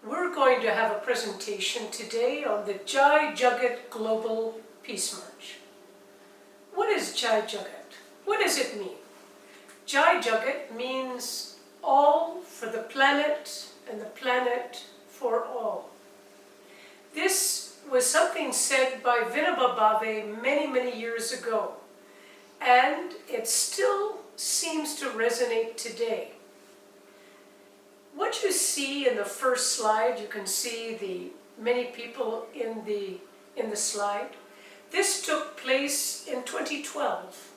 We're going to have a presentation today on the Jai Jagat Global Peace March. What is Jai Jagat? What does it mean? Jai Jagat means all for the planet and the planet for all. This was something said by Vinoba Bhave many years ago, and it still seems to resonate today. What you see in the first slide, you can see the many people in the slide. This took place in 2012,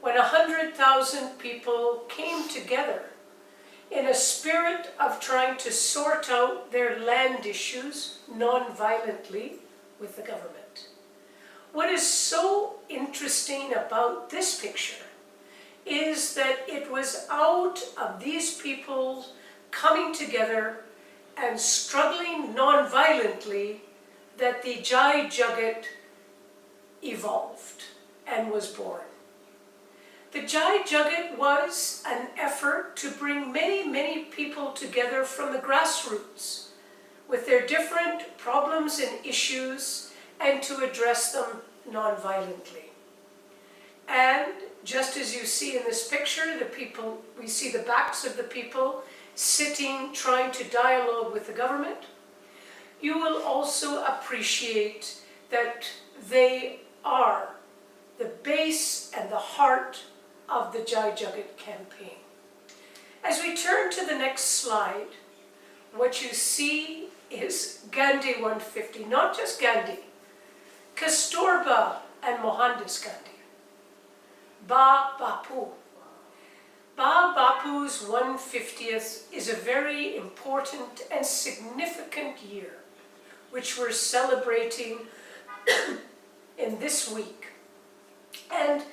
when 100,000 people came together in a spirit of trying to sort out their land issues non-violently with the government. What is so interesting about this picture is that it was out of these people coming together and struggling non-violently that the Jai Jagat evolved and was born. The Jai Jagat was an effort to bring many people together from the grassroots with their different problems and issues and to address them non-violently. And just as you see in this picture, we see the backs of the people sitting, trying to dialogue with the government. You will also appreciate that they are the base and the heart of the Jai Jagat campaign. As we turn to the next slide, what you see is Gandhi 150, not just Gandhi, Kasturba and Mohandas Gandhi, Bapu. Bapu's 150th is a very important and significant year, which we're celebrating in this week. And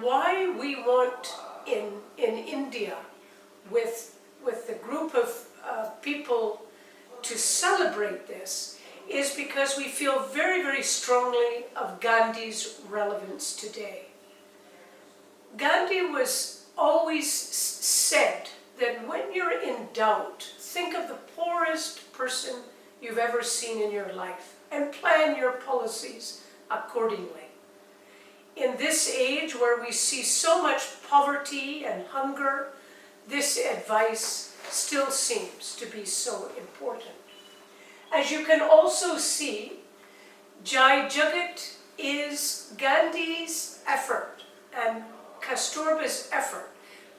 why we want in India, with the group of people to celebrate this, is because we feel very strongly of Gandhi's relevance today. Gandhi was always said that when you're in doubt, think of the poorest person you've ever seen in your life and plan your policies accordingly. In this age where we see so much poverty and hunger, this advice still seems to be so important. As you can also see, Jai Jagat is Gandhi's effort and Kasturba's effort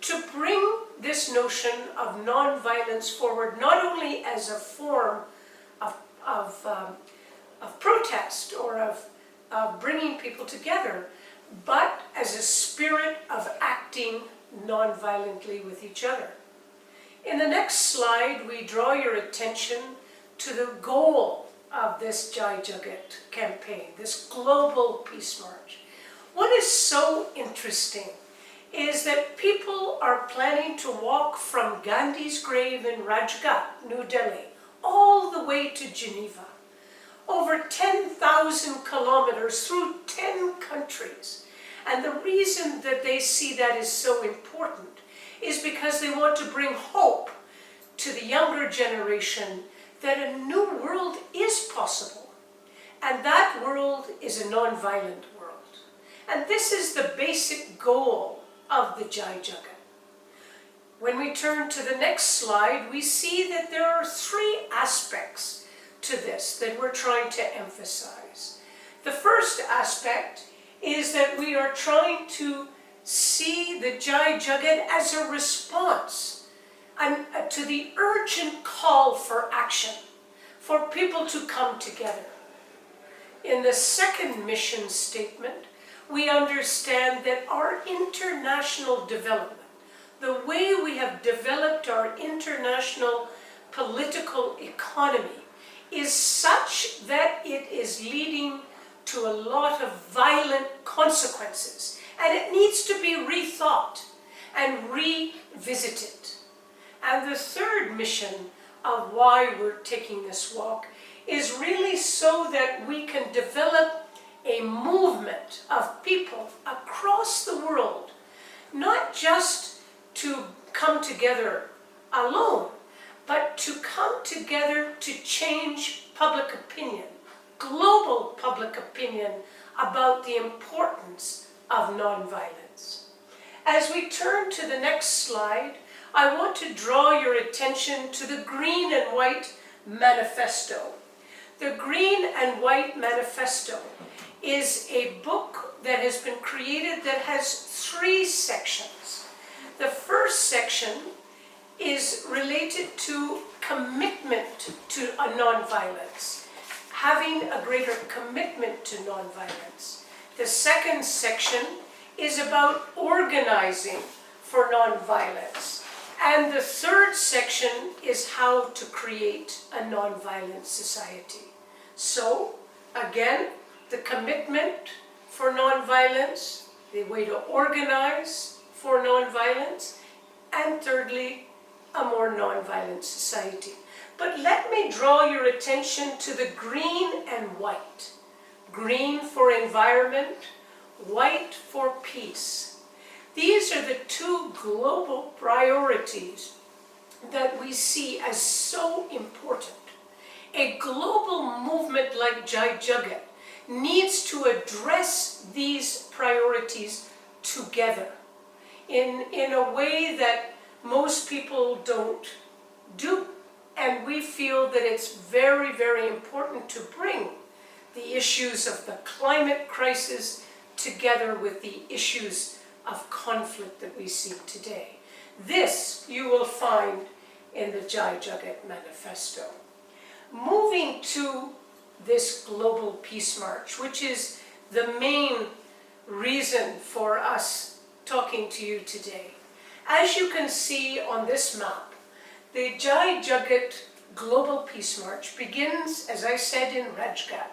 to bring this notion of non-violence forward, not only as a form of protest or of bringing people together, but as a spirit of acting non-violently with each other. In the next slide, we draw your attention to the goal of this Jai Jagat campaign, this global peace march. What is so interesting is that people are planning to walk from Gandhi's grave in Rajghat, New Delhi, all the way to Geneva, over 10,000 kilometers through 10 countries. And the reason that they see that is so important is because they want to bring hope to the younger generation that a new world is possible. And that world is a non-violent world. And this is the basic goal of the Jai Jagat. When we turn to the next slide, we see that there are three aspects to this that we're trying to emphasize. The first aspect is that we are trying to see the Jai Jagat as a response to the urgent call for action, for people to come together. In the second mission statement, we understand that our international development, the way we have developed our international political economy, is such that it is leading to a lot of violent consequences, and it needs to be rethought and revisited. And the third mission of why we're taking this walk is really so that we can develop a movement of people across the world, not just to come together alone, but to come together to change public opinion, global public opinion, about the importance of nonviolence. As we turn to the next slide, I want to draw your attention to the Green and White Manifesto. The Green and White Manifesto is a book that has been created that has 3 sections. The first section is related to commitment to nonviolence, having a greater commitment to nonviolence. The second section is about organizing for nonviolence. And the third section is how to create a nonviolent society. So, again, the commitment for nonviolence, the way to organize for nonviolence, and thirdly, a more nonviolent society. But let me draw your attention to the green and white. Green for environment, white for peace. These are the 2 global priorities that we see as so important. A global movement like Jai Jagat needs to address these priorities together in a way that most people don't do. And we feel that it's very, very important to bring the issues of the climate crisis together with the issues of conflict that we see today. This you will find in the Jai Jagat Manifesto. Moving to this global peace march, which is the main reason for us talking to you today. As you can see on this map, the Jai Jagat Global Peace March begins, as I said, in Rajghat,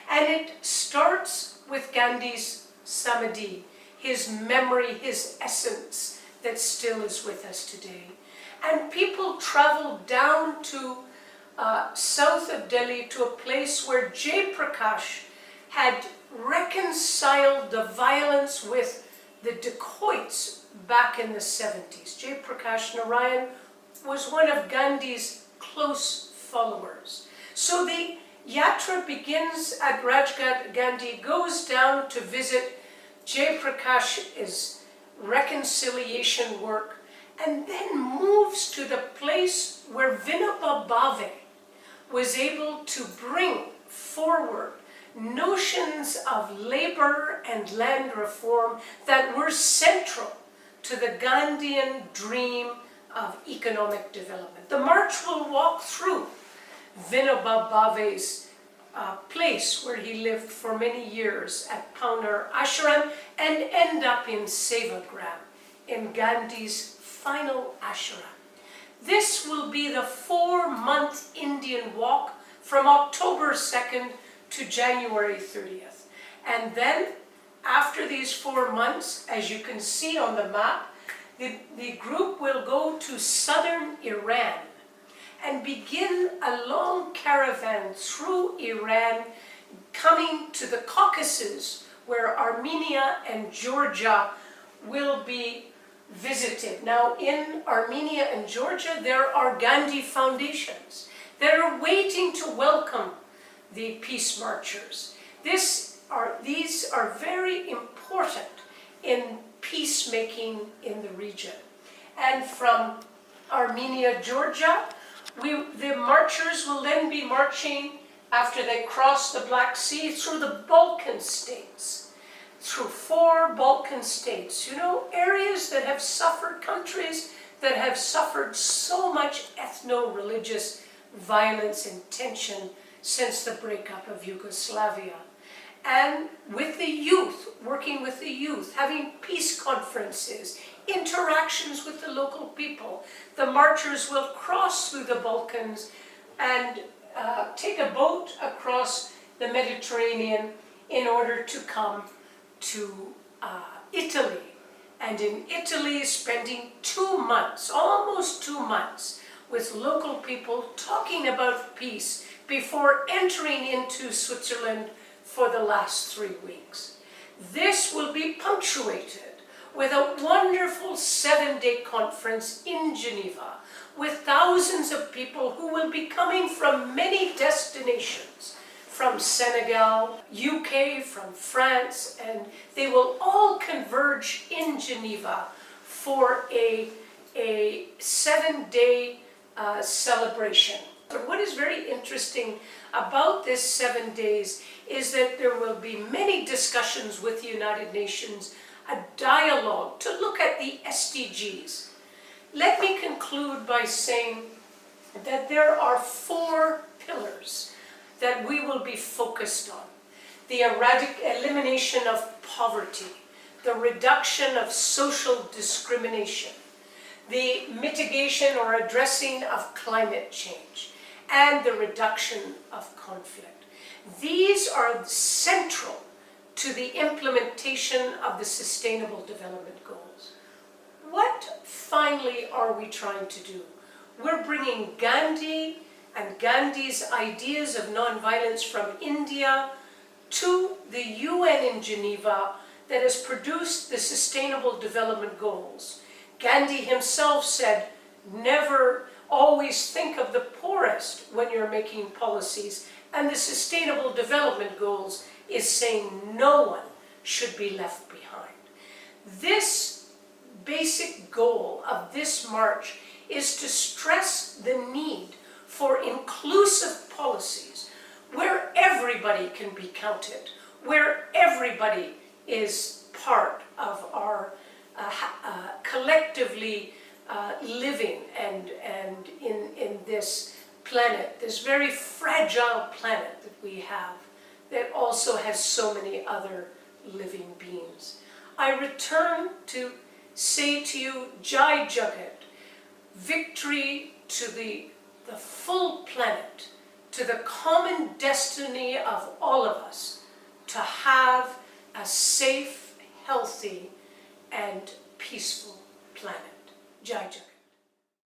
and it starts with Gandhi's Samadhi, his memory, his essence that still is with us today. And people travel down to south of Delhi to a place where Jai Prakash had reconciled the violence with the dacoits back in the 70s. Jai Prakash Narayan was one of Gandhi's close followers. So the yatra begins at Rajghat. Gandhi goes down to visit Jai Prakash's reconciliation work, and then moves to the place where Vinoba Bhave was able to bring forward notions of labor and land reform that were central to the Gandhian dream of economic development. The march will walk through Vinoba Bhave's place where he lived for many years at Paunar Ashram and end up in Sevagram, in Gandhi's final ashram. This will be the 4-month Indian walk from October 2nd to January 30th. And then, after these 4 months, as you can see on the map, the group will go to southern Iran and begin a long caravan through Iran, coming to the Caucasus, where Armenia and Georgia will be visited. Now, in Armenia and Georgia, there are Gandhi foundations that are waiting to welcome the peace marchers. These are very important in peacemaking in the region. And from Armenia, Georgia, the marchers will then be marching, after they cross the Black Sea, through the Balkan states, through 4 Balkan states. You know, areas that have suffered, countries that have suffered so much ethno-religious violence and tension since the breakup of Yugoslavia. And with the youth, working with the youth, having peace conferences, interactions with the local people. The marchers will cross through the Balkans and take a boat across the Mediterranean in order to come to Italy. And in Italy, spending 2 months, almost 2 months, with local people talking about peace before entering into Switzerland for the last 3 weeks. This will be punctuated with a wonderful 7-day conference in Geneva, with thousands of people who will be coming from many destinations, from Senegal, UK, from France, and they will all converge in Geneva for a 7-day celebration. But what is very interesting about this 7 days is that there will be many discussions with the United Nations, a dialogue to look at the SDGs. Let me conclude by saying that there are 4 pillars that we will be focused on. The elimination of poverty, the reduction of social discrimination, the mitigation or addressing of climate change, and the reduction of conflict. These are central to the implementation of the Sustainable Development Goals. What finally are we trying to do? We're bringing Gandhi and Gandhi's ideas of nonviolence from India to the UN in Geneva that has produced the Sustainable Development Goals. Gandhi himself said, never always think of the poorest when you're making policies, and the Sustainable Development Goals is saying no one should be left behind. This basic goal of this march is to stress the need for inclusive policies where everybody can be counted, where everybody is part of our collectively living and in this planet, this very fragile planet that we have, that also has so many other living beings. I return to say to you, Jai Jagat, victory to the full planet, to the common destiny of all of us, to have a safe, healthy, and peaceful planet. Jai Jagat.